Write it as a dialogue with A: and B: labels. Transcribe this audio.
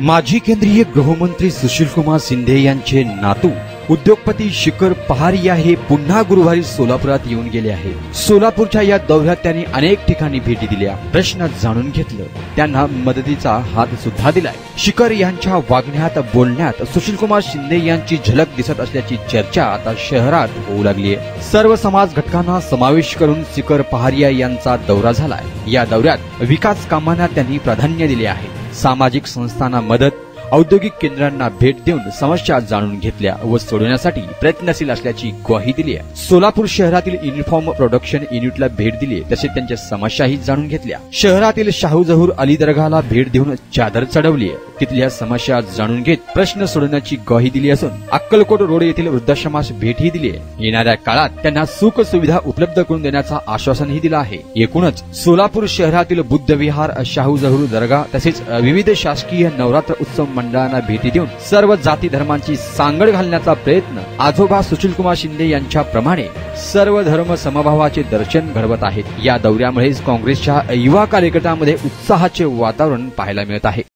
A: माजी केंद्रीय गृहमंत्री सुशीलकुमार शिंदे यांचे नातू उद्योगपती शिखर पहारिया हे पुन्हा गुरुवारी सोलापुरात येऊन गेले आहेत। सोलापूरच्या या दौऱ्यात त्यांनी अनेक ठिकाणी भेटी दिल्या, प्रश्न जाणून घेतलं, त्यांना मदतीचा हात सुद्धा दिलाय। शिखर यांच्या वागण्यात बोलण्यात सुशीलकुमार शिंदे यांची झलक दिसत असल्याची चर्चा आता शहरात होऊ लागली आहे। सर्व समाज घटकांना समावेश करून शिखर पहारिया यांचा दौरा झालाय। या दौऱ्यात विकास कामांना त्यांनी प्राधान्य दिले आहे। सामाजिक संस्थांना मदत, औद्योगिक केंद्रांना भेट देऊन समस्या जाणून घेतल्या व सोडवण्यासाठी प्रयत्नशील असल्याची ग्वाही दिली आहे। सोलापूर शहरातील युनिफॉर्म प्रोडक्शन युनिटला भेट दिली, तसेच त्यांच्या समस्याही जाणून घेतल्या। शहरातील शाहू जहूर अली दर्गाला भेट देऊन चादर चढवली, तिथल्या समस्या जाणून घेत प्रश्न सोडवण्याची ग्वाही दिली असून अक्कलकोट रोड येथील वृद्धाश्रमास भेटही दिली आहे। येणाऱ्या काळात त्यांना सुख सुविधा उपलब्ध करून देण्याचं आश्वासनही दिलं आहे। एकूणच सोलापूर शहरातील बुद्ध विहार, शाहू जहूर दर्गा तसेच विविध शासकीय नवरात्र उत्सव मंडळांना भेटी देऊन सर्व जाती धर्मांची सांगड घालण्याचा प्रयत्न आजोबा सुशीलकुमार शिंदे यांच्याप्रमाणे सर्व धर्म समभावाचे दर्शन घडवत आहेत। या दौऱ्यामुळे काँग्रेसच्या युवा कार्यकर्त्यांमध्ये उत्साहाचे वातावरण पाहायला मिळत आहे।